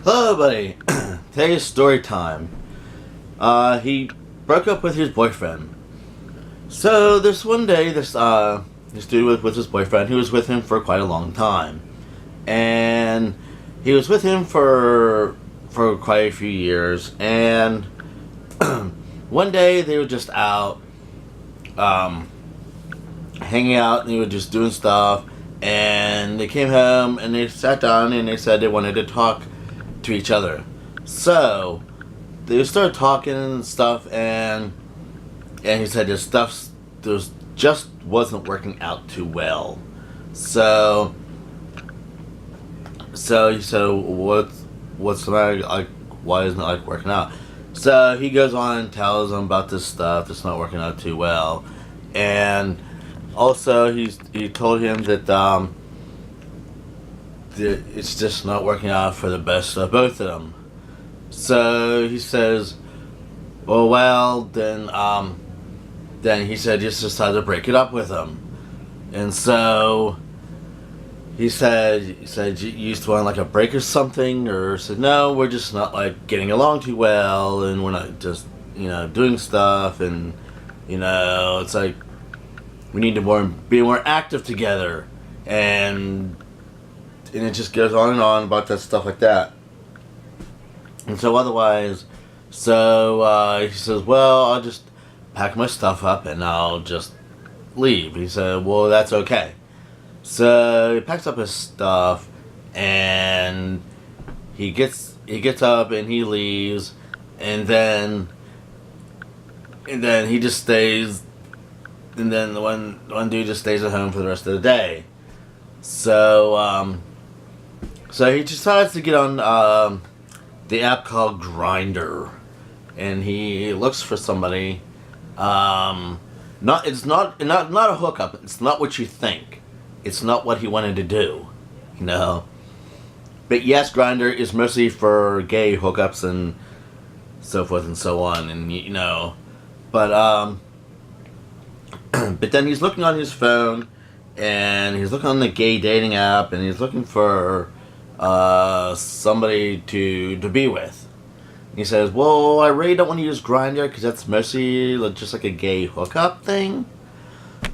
Hello, buddy. Today's story time. He broke up with his boyfriend. So this one day, this dude was with his boyfriend. He was with him for quite a long time, and he was with him for quite a few years. And one day they were just out, um, hanging out, and they were just doing stuff. And they came home and they sat down and they said they wanted to talk to each other. So they started talking and stuff, and he said this stuff just wasn't working out too well. So he said, what's the matter? Like, why isn't it like working out? So he goes on and tells him about this stuff that's not working out too well, and also he told him that it's just not working out for the best of both of them. So he says, well, then he said just decided to break it up with him. And so he said you used to want like a break or something, or said no, we're just not like getting along too well, and we're not just doing stuff, and it's like we need to be more active together, and it just goes on and on about that stuff like that. And so otherwise, he says, well, I'll just pack my stuff up and I'll just leave. He said, well, that's okay. So he packs up his stuff and he gets up and he leaves, and then he just stays, and then the one dude just stays at home for the rest of the day. So he decides to get on the app called Grinder, and he looks for somebody. Not a hookup. It's not what you think. It's not what he wanted to do, But yes, Grinder is mostly for gay hookups and so forth and so on, and but but then he's looking on his phone, and he's looking on the gay dating app, and he's looking for somebody to be with. He says, well, I really don't want to use Grindr because that's mostly just like a gay hookup thing.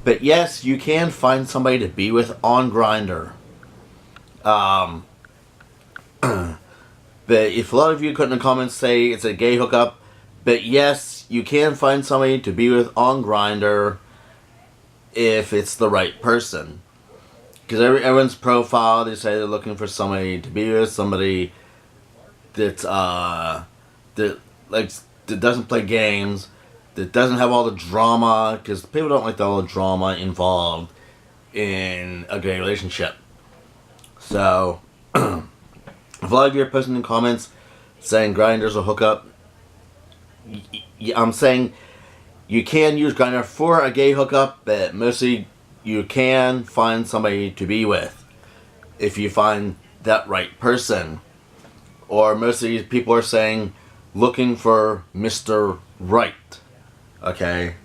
But yes, you can find somebody to be with on Grindr. But if a lot of you put in the comments say it's a gay hookup, but yes, you can find somebody to be with on Grindr if it's the right person. Because everyone's profile, they say they're looking for somebody to be with, somebody that doesn't play games, that doesn't have all the drama, because people don't like all the drama involved in a gay relationship. So, if a lot of you are posting in comments saying Grindr's a hookup, I'm saying you can use Grindr for a gay hookup, but mostly you can find somebody to be with if you find that right person. Or mostly people are saying looking for Mr. Right. Okay?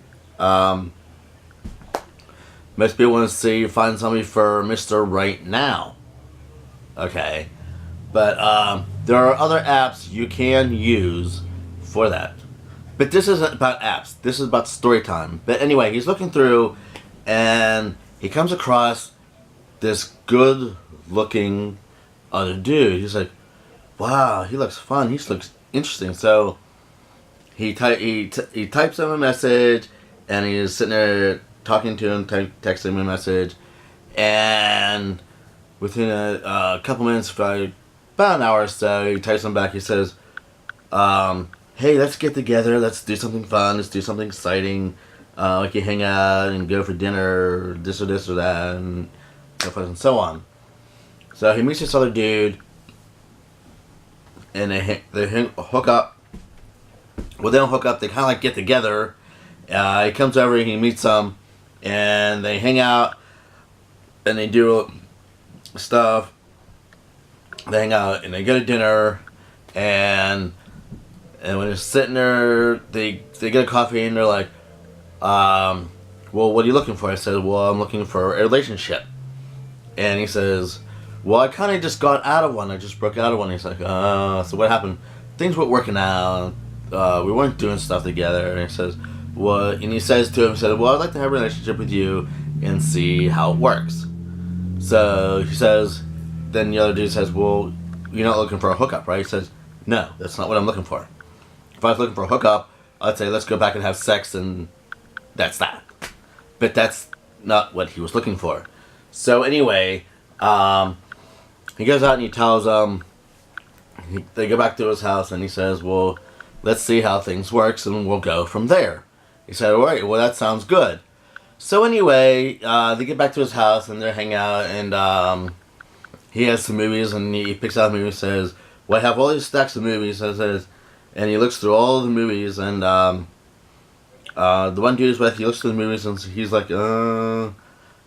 Most people want to see find somebody for Mr. Right now. Okay? But there are other apps you can use for that. But this isn't about apps. This is about story time. But anyway, he's looking through, and he comes across this good-looking other dude. He's like, wow, he looks fun. He looks interesting. So he types him a message, and he's sitting there talking to him, texting him a message, and within a couple minutes, about an hour or so, he types him back. He says, hey, let's get together. Let's do something fun. Let's do something exciting. Like you hang out and go for dinner, or this or that, and so forth and so on. So he meets this other dude, and they hook up. Well, they don't hook up. They kind of like get together. He comes over, he meets them, and they hang out, and they do stuff. They hang out, and they go to dinner, and when they're sitting there, they get a coffee, and they're like, well, what are you looking for? I said, well, I'm looking for a relationship. And he says, well, I kind of just got out of one. I just broke out of one. He's like, so what happened? Things weren't working out. We weren't doing stuff together. And he says, well, and he says to him, well, I'd like to have a relationship with you and see how it works. So he says, then the other dude says, well, you're not looking for a hookup, right? He says, no, that's not what I'm looking for. If I was looking for a hookup, I'd say, let's go back and have sex, and that's that. But that's not what he was looking for. So anyway, he goes out and he tells them, they go back to his house, and he says, well, let's see how things works, and we'll go from there. He said, all right, well, that sounds good. So anyway, they get back to his house, and they're hanging out, and he has some movies, and he picks out a movie and says, well, I have all these stacks of movies, and he looks through all the movies, and the one dude is with, he looks through the movies, and he's like, oh,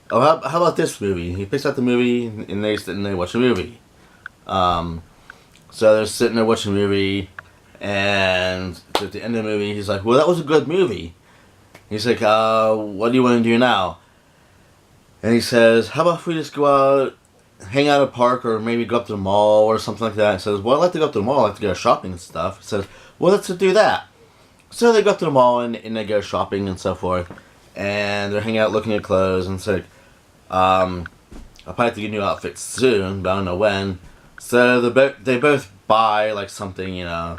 how about this movie? He picks out the movie, and they sit and they watch a movie. So they're sitting there watching a movie, and at the end of the movie, he's like, well, that was a good movie. He's like, what do you want to do now? And he says, how about if we just go out, hang out at a park, or maybe go up to the mall or something like that. He says, well, I'd like to go up to the mall. I'd like to go shopping and stuff. He says, well, let's do that. So they go up to the mall, and they go shopping and so forth. And they're hanging out looking at clothes, and it's like, I'll probably have to get new outfits soon, but I don't know when. So they both buy, like, something, you know.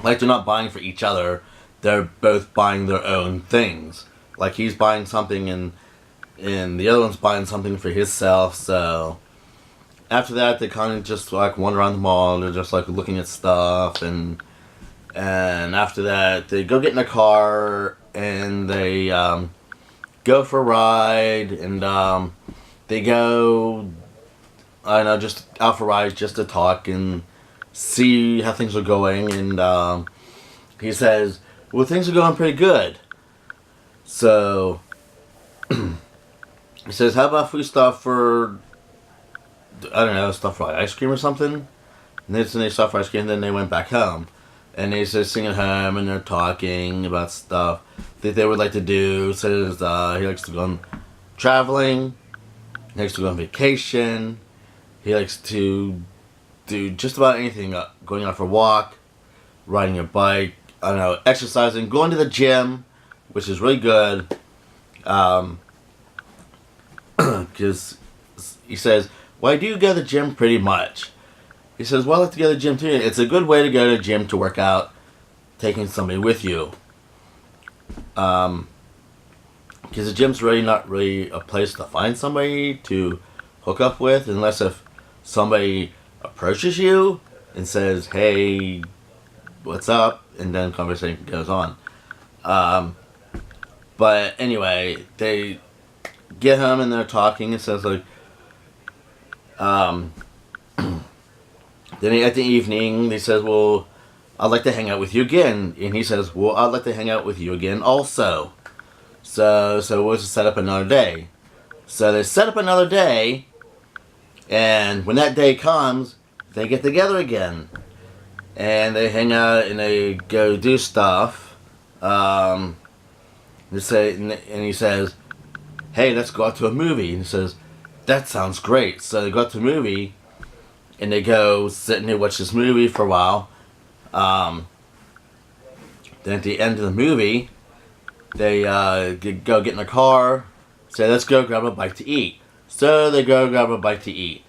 Like, they're not buying for each other. They're both buying their own things. Like, he's buying something, and the other one's buying something for himself. So after that, they kind of just, like, wander around the mall. They're just, like, looking at stuff. And after that, they go get in a car, and they go for a ride. And they go, I don't know, just out for rides just to talk and see how things are going. And he says, well, things are going pretty good. So he says, how about if we stop for, I don't know, stop for like ice cream or something? And then they stopped for ice cream, and then they went back home. And they just sing at home, and they're talking about stuff that they would like to do. Says he likes to go on traveling, he likes to go on vacation, he likes to do just about anything, going out for a walk, riding a bike, I don't know, exercising, going to the gym, which is really good. Because he says, well, I do go to the gym pretty much. He says, well, I like to go to the gym too. It's a good way to go to the gym to work out, taking somebody with you. Because the gym's really not really a place to find somebody to hook up with, unless if somebody approaches you and says, hey, what's up? And then conversation goes on. But anyway, they get home and they're talking. It says, like, then at the evening, he says, well, I'd like to hang out with you again. And he says, well, I'd like to hang out with you again also. So we'll just set up another day. So they set up another day, and when that day comes, they get together again. And they hang out and they go do stuff. They say, and he says, hey, let's go out to a movie. And he says, that sounds great. So they go out to a movie, and they go sit and they watch this movie for a while. Then at the end of the movie, they go get in the car, say, let's go grab a bite to eat. So they go grab a bite to eat.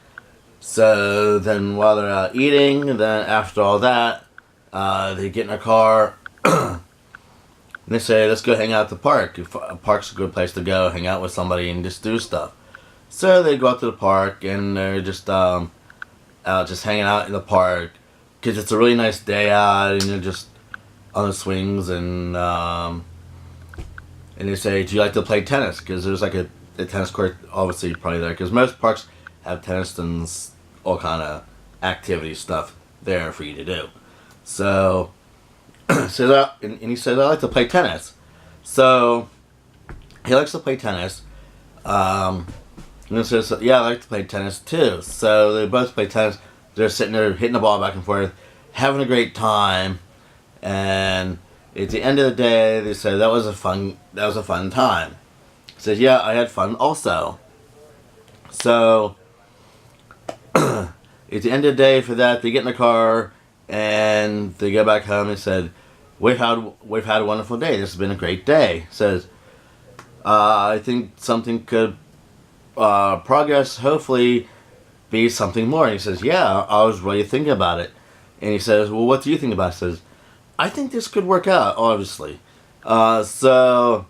So then while they're out eating, and then after all that, they get in a car, and they say, let's go hang out at the park. A park's a good place to go, hang out with somebody and just do stuff. So they go out to the park, and they're just out just hanging out in the park, because it's a really nice day out, and they're just on the swings, and they say, do you like to play tennis? Because there's like a tennis court, obviously, probably there, because most parks have tennis and all kind of activity stuff there for you to do. So, says, and he says, I like to play tennis. So, he likes to play tennis. And he says, yeah, I like to play tennis too. So, they both play tennis. They're sitting there hitting the ball back and forth, having a great time. And at the end of the day, they say, that was a fun time. He says, yeah, I had fun also. So, At the end of the day, for that, they get in the car and they go back home and said, we've had a wonderful day. This has been a great day. Says, I think something could progress, hopefully, be something more. And he says, yeah, I was really thinking about it. And he says, well, what do you think about it? He says, I think this could work out, obviously. So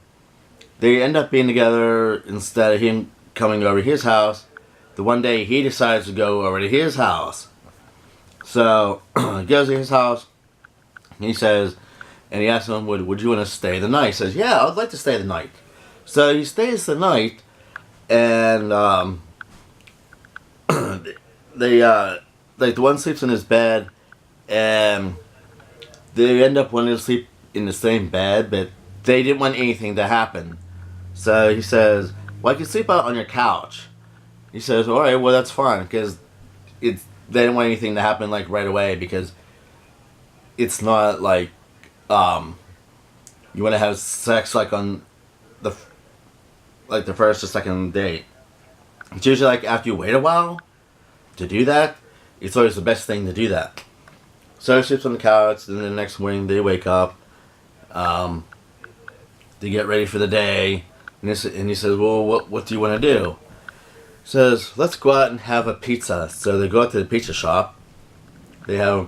they end up being together instead of him coming over to his house. The one day he decides to go over to his house. So he goes to his house. And he says, and he asks him, would you want to stay the night? He says, yeah, I'd like to stay the night. So he stays the night, and like the one sleeps in his bed, and they end up wanting to sleep in the same bed, but they didn't want anything to happen. So he says, well, I can sleep out on your couch. He says, alright, well, that's fine, because they didn't want anything to happen, like, right away, because it's not, like, you want to have sex, like, on the first or second date. It's usually, like, after you wait a while to do that, it's always the best thing to do that. So he sleeps on the couch, and then the next morning they wake up, they get ready for the day, and he says, well, what do you want to do? He says, let's go out and have a pizza. So they go out to the pizza shop, they have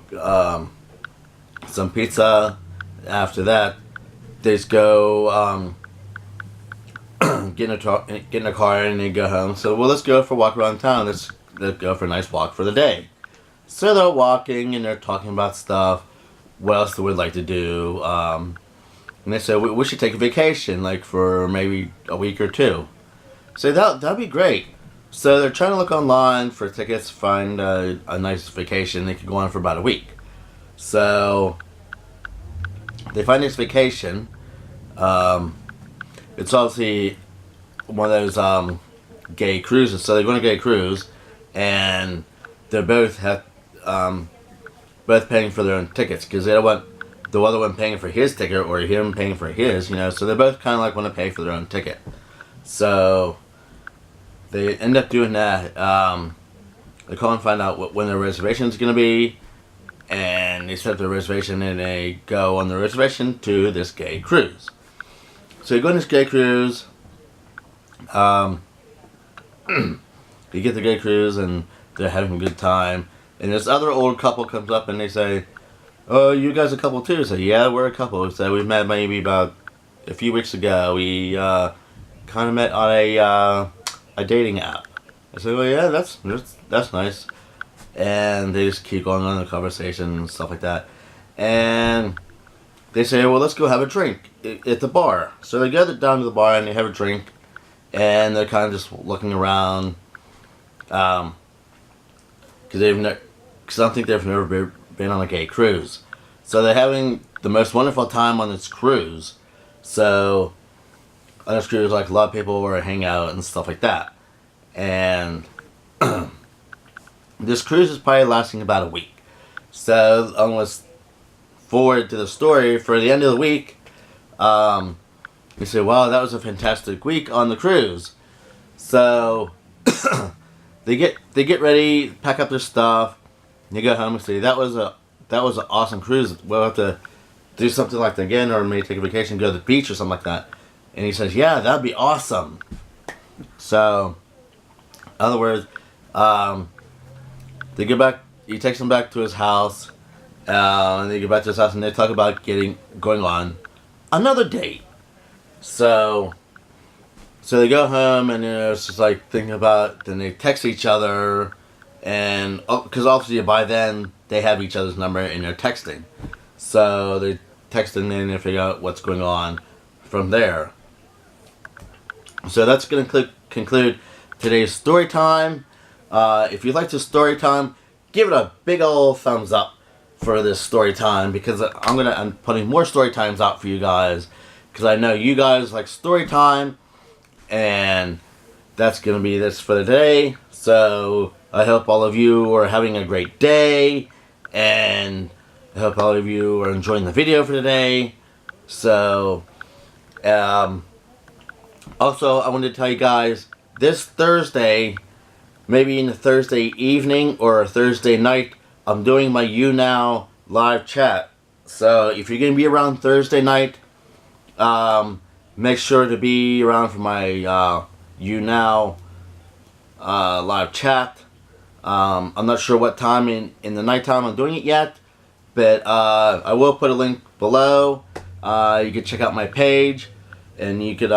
some pizza. After that, they just go get in a car and they go home. So, well, let's go for a walk around town. Let's go for a nice walk for the day. So they're walking and they're talking about stuff. What else they would like to do. And they said, we should take a vacation, like for maybe a week or two. So that'd be great. So they're trying to look online for tickets, find a nice vacation. They could go on for about a week. So they find this vacation. It's obviously one of those gay cruises. So they're going to gay cruise, and they're both paying for their own tickets because they don't want the other one paying for his ticket or him paying for his. So they both kind of like want to pay for their own ticket. So they end up doing that. They call and find out when their reservation is going to be, and they set up their reservation and they go on the reservation to this gay cruise. So you go on this gay cruise. You get the gay cruise and they're having a good time. And this other old couple comes up and they say, oh, you guys a couple too? I say, yeah, we're a couple. So we met maybe about a few weeks ago. We kind of met on a dating app. I said, well, yeah, that's nice. And they just keep going on the conversation and stuff like that. And they say, well, let's go have a drink at the bar. So they go down to the bar and they have a drink. And they're kind of just looking around. Because I don't think they've never been on a gay cruise. So they're having the most wonderful time on this cruise. So on this cruise, like, a lot of people were hanging out and stuff like that. And this cruise is probably lasting about a week. So almost forward to the story, for the end of the week, you say, wow, that was a fantastic week on the cruise. So they get ready, pack up their stuff, and they go home and say, that was an awesome cruise. We'll have to do something like that again, or maybe take a vacation, go to the beach or something like that. And he says, yeah, that'd be awesome. So, in other words, they get back. He takes them back to his house, and they get back to his house, and they talk about going on another date. So they go home, and it's just like thinking about. Then they text each other, and because obviously by then they have each other's number and they're texting. So they text and then they figure out what's going on from there. So that's going to conclude today's story time. If you like this story time, give it a big old thumbs up for this story time, because I'm putting more story times out for you guys, because I know you guys like story time, and that's going to be this for the day. So I hope all of you are having a great day, and I hope all of you are enjoying the video for today. So also I wanted to tell you guys, this Thursday maybe in the Thursday evening or Thursday night, I'm doing my YouNow live chat. So if you're going to be around Thursday night, make sure to be around for my YouNow live chat. I'm not sure what time in the nighttime I'm doing it yet, but I will put a link below. You can check out my page, and you could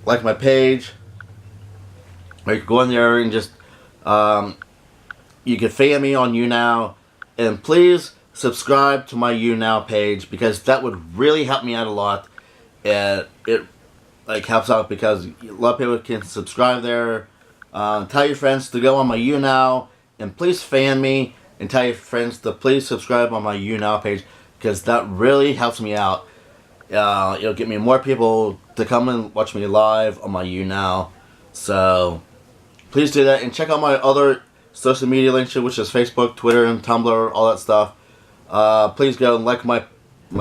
like my page, or you can go in there and just you can fan me on YouNow, and please subscribe to my YouNow page, because that would really help me out a lot. And it like helps out because a lot of people can subscribe there. Tell your friends to go on my YouNow, and please fan me, and tell your friends to please subscribe on my YouNow page, because that really helps me out. It'll get me more people to come and watch me live on my YouNow. So please do that, and check out my other social media links, which is Facebook, Twitter, and Tumblr, all that stuff. Please go and like my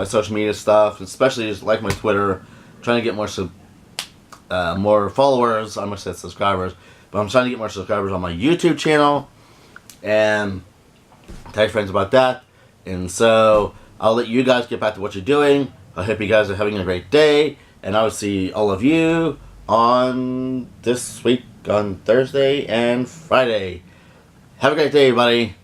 social media stuff, especially just like my Twitter. I'm trying to get more followers. I almost said subscribers, but I'm trying to get more subscribers on my YouTube channel, and tell your friends about that. And so I'll let you guys get back to what you're doing. I hope you guys are having a great day, and I will see all of you on this week on Thursday and Friday. Have a great day, everybody.